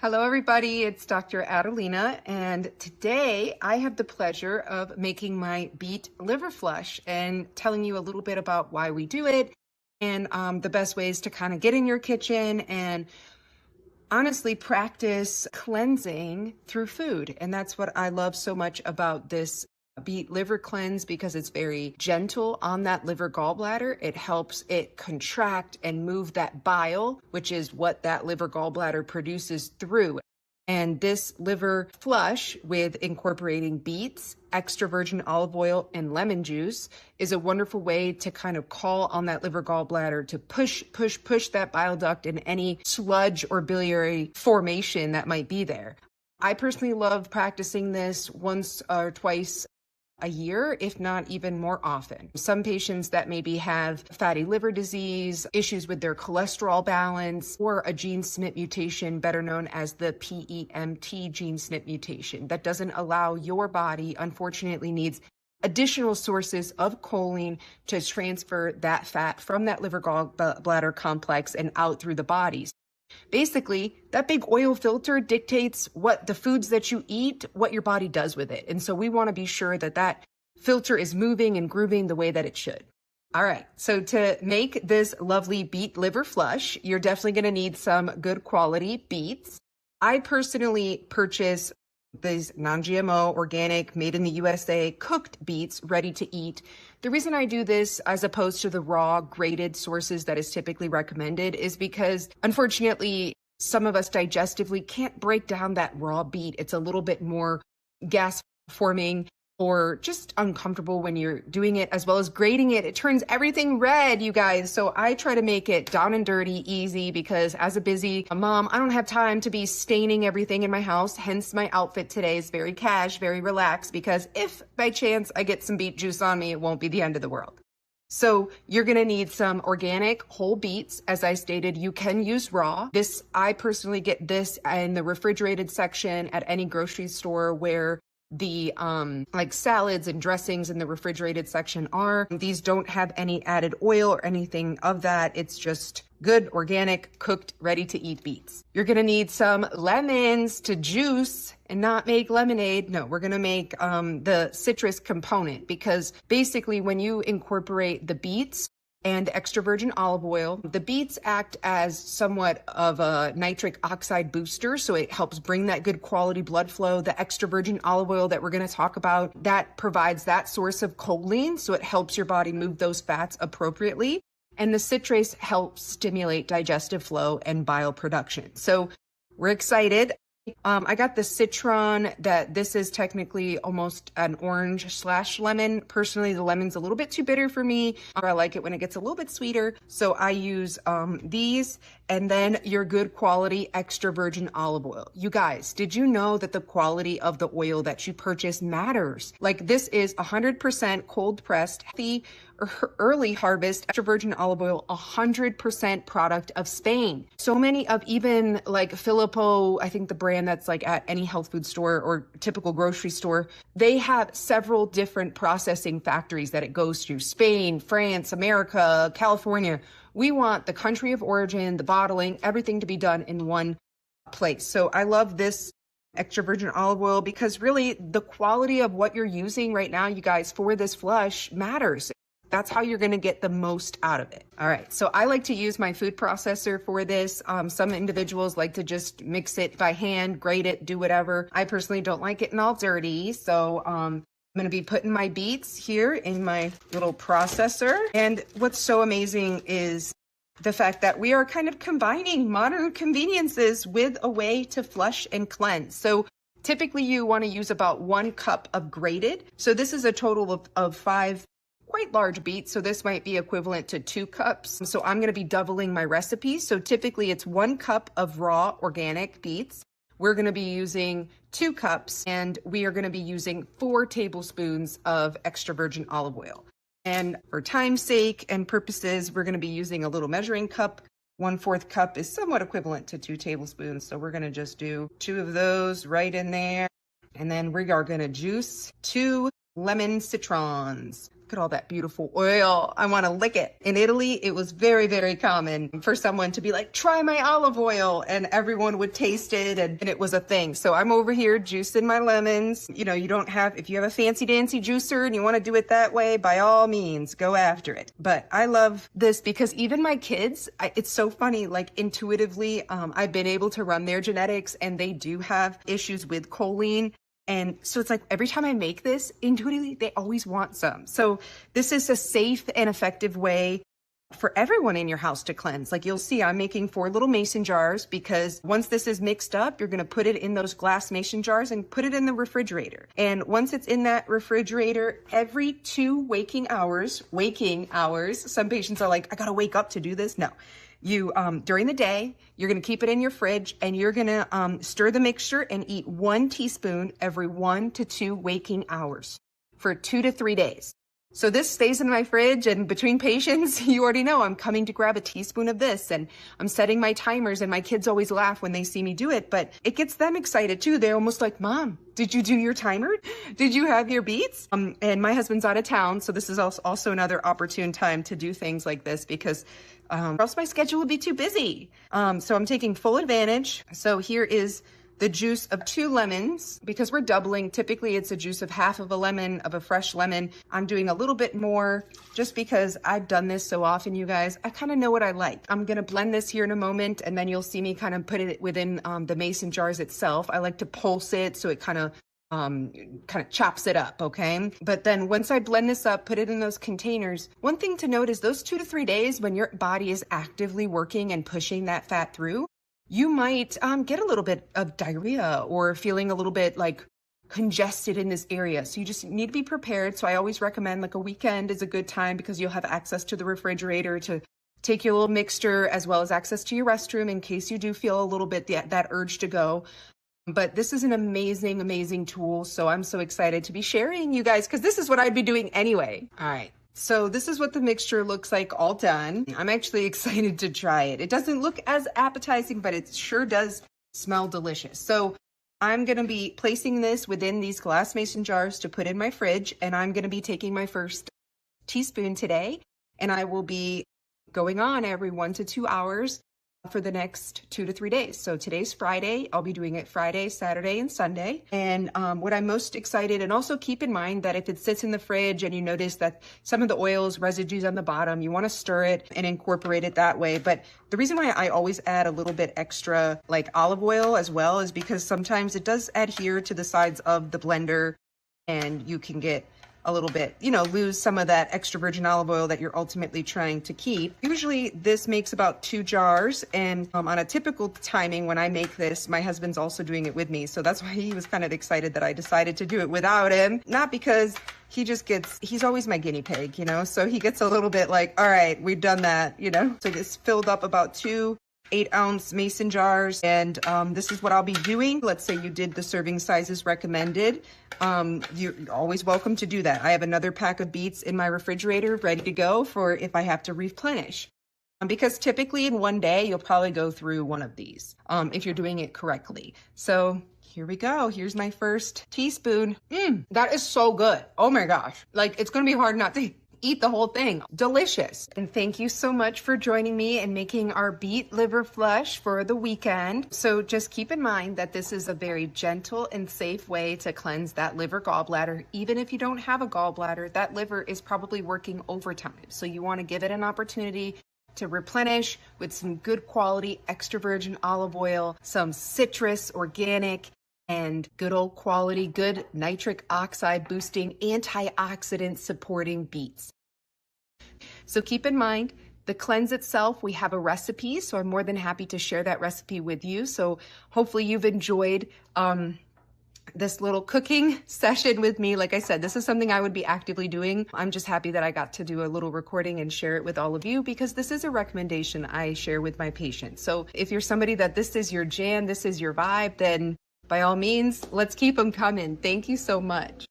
Hello, everybody. It's Dr. Adelena, and today I have the pleasure of making my beet liver flush and telling you a little bit about why we do it and the best ways to kind of get in your kitchen and honestly practice cleansing through food. And that's what I love so much about this beet liver cleanse, because it's very gentle on that liver gallbladder. It helps it contract and move that bile, which is what that liver gallbladder produces through. And this liver flush with incorporating beets, extra virgin olive oil, and lemon juice is a wonderful way to kind of call on that liver gallbladder to push that bile duct and any sludge or biliary formation that might be there. I personally love practicing this once or twice a year, if not even more often. Some patients that maybe have fatty liver disease, issues with their cholesterol balance, or a gene SNP mutation, better known as the PEMT gene SNP mutation, that doesn't allow your body, unfortunately, needs additional sources of choline to transfer that fat from that liver gallbladder complex and out through the bodies. Basically, that big oil filter dictates what the foods that you eat, what your body does with it. And so we want to be sure that that filter is moving and grooving the way that it should. All right, so to make this lovely beet liver flush, you're definitely going to need some good quality beets. I personally purchase these non-GMO, organic, made in the USA, cooked beets ready to eat. The reason I do this as opposed to the raw grated sources that is typically recommended is because, unfortunately, some of us digestively can't break down that raw beet. It's a little bit more gas forming or just uncomfortable when you're doing it, as well as grating it. It turns everything red, you guys. So I try to make it down and dirty, easy, because as a busy mom, I don't have time to be staining everything in my house. Hence my outfit today is very cash, very relaxed, because if by chance I get some beet juice on me, it won't be the end of the world. So you're going to need some organic whole beets. As I stated, you can use raw. I personally get this in the refrigerated section at any grocery store where the like salads and dressings in the refrigerated section are. These don't have any added oil or anything of that. It's just good, organic, cooked, ready to eat beets. You're going to need some lemons to juice and not make lemonade. No, we're going to make the citrus component, because basically when you incorporate the beets and extra virgin olive oil, the beets act as somewhat of a nitric oxide booster, so it helps bring that good quality blood flow. The extra virgin olive oil that we're going to talk about, that provides that source of choline, so it helps your body move those fats appropriately. And the citrus helps stimulate digestive flow and bile production. So we're excited. I got the citron, that this is technically almost an orange/lemon. Personally, the lemon's a little bit too bitter for me. I like it when it gets a little bit sweeter. So I use these, and then your good quality extra virgin olive oil. You guys, did you know that the quality of the oil that you purchase matters? Like, this is 100% cold pressed, healthy, early harvest extra virgin olive oil, 100% product of Spain. So many of, even like Filippo, I think the brand that's like at any health food store or typical grocery store, they have several different processing factories that it goes through: Spain, France, America, California. We want the country of origin, the bottling, everything to be done in one place. So I love this extra virgin olive oil, because really the quality of what you're using right now, you guys, for this flush matters. That's how you're going to get the most out of it. All right, so I like to use my food processor for this. Some individuals like to just mix it by hand, grate it, do whatever. I personally don't like it all dirty, so I'm going to be putting my beets here in my little processor. And what's so amazing is the fact that we are kind of combining modern conveniences with a way to flush and cleanse. So typically you want to use about 1 cup of grated. So this is a total of 5 quite large beets, so this might be equivalent to 2 cups. So I'm going to be doubling my recipe. So typically it's 1 cup of raw organic beets. We're going to be using 2 cups, and we are going to be using 4 tablespoons of extra virgin olive oil. And for time's sake and purposes, we're going to be using a little measuring cup. 1/4 cup is somewhat equivalent to 2 tablespoons. So we're going to just do 2 of those right in there. And then we are going to juice 2 lemon citrons. Look at all that beautiful oil. I want to lick it. In Italy, it was very, very common for someone to be like, try my olive oil, and everyone would taste it, and it was a thing. So I'm over here juicing my lemons. You know, if you have a fancy dancy juicer and you want to do it that way, by all means, go after it. But I love this because even my kids, it's so funny, like intuitively, I've been able to run their genetics, and they do have issues with choline. And so it's like every time I make this, intuitively, they always want some. So this is a safe and effective way for everyone in your house to cleanse. Like you'll see, I'm making 4 little mason jars because once this is mixed up, you're going to put it in those glass mason jars and put it in the refrigerator. And once it's in that refrigerator, every 2 waking hours, some patients are like, I got to wake up to do this. No. You, during the day, you're going to keep it in your fridge, and you're going to stir the mixture and eat 1 teaspoon every 1 to 2 waking hours for 2 to 3 days. So this stays in my fridge, and between patients, you already know I'm coming to grab a teaspoon of this, and I'm setting my timers, and my kids always laugh when they see me do it, but it gets them excited too. They're almost like, Mom, did you do your timer? Did you have your beets? And my husband's out of town, so this is also another opportune time to do things like this because or else my schedule would be too busy. So I'm taking full advantage. So here is the juice of 2 lemons because we're doubling. Typically it's a juice of half of a lemon, of a fresh lemon. I'm doing a little bit more just because I've done this so often, you guys. I kind of know what I like. I'm going to blend this here in a moment, and then you'll see me kind of put it within the mason jars itself. I like to pulse it so it kind of chops it up, okay? But then once I blend this up, put it in those containers, one thing to note is those 2 to 3 days when your body is actively working and pushing that fat through, you might get a little bit of diarrhea or feeling a little bit like congested in this area. So you just need to be prepared. So I always recommend like a weekend is a good time because you'll have access to the refrigerator to take your little mixture as well as access to your restroom in case you do feel a little bit that urge to go. But this is an amazing, amazing tool. So I'm so excited to be sharing you guys because this is what I'd be doing anyway. All right. So this is what the mixture looks like all done. I'm actually excited to try it. It doesn't look as appetizing, but it sure does smell delicious. So I'm going to be placing this within these glass mason jars to put in my fridge. And I'm going to be taking my first teaspoon today. And I will be going on every 1 to 2 hours for the next 2 to 3 days. So today's Friday. I'll be doing it Friday, Saturday, and Sunday. And what I'm most excited, and also keep in mind that if it sits in the fridge and you notice that some of the oils, residues on the bottom, you want to stir it and incorporate it that way. But the reason why I always add a little bit extra like olive oil as well is because sometimes it does adhere to the sides of the blender and you can get a little bit, lose some of that extra virgin olive oil that you're ultimately trying to keep. Usually this makes about 2 jars. And on a typical timing when I make this, my husband's also doing it with me. So that's why he was kind of excited that I decided to do it without him. Not because he's always my guinea pig, so he gets a little bit like, all right, we've done that, So this filled up about 2 8-ounce mason jars, and this is what I'll be doing. Let's say you did the serving sizes recommended. You're always welcome to do that. I have another pack of beets in my refrigerator ready to go for if I have to replenish. Because typically in one day, you'll probably go through one of these if you're doing it correctly. So here we go. Here's my first teaspoon. That is so good. Oh my gosh. Like it's going to be hard not to eat the whole thing. Delicious. And thank you so much for joining me and making our beet liver flush for the weekend. So just keep in mind that this is a very gentle and safe way to cleanse that liver gallbladder. Even if you don't have a gallbladder, that liver is probably working overtime. So you want to give it an opportunity to replenish with some good quality extra virgin olive oil, some citrus, organic, and good old quality, good nitric oxide boosting, antioxidant supporting beets. So keep in mind, the cleanse itself, we have a recipe, so I'm more than happy to share that recipe with you. So hopefully you've enjoyed this little cooking session with me. Like I said, this is something I would be actively doing. I'm just happy that I got to do a little recording and share it with all of you because this is a recommendation I share with my patients. So if you're somebody that this is your jam, this is your vibe, then by all means, let's keep them coming. Thank you so much.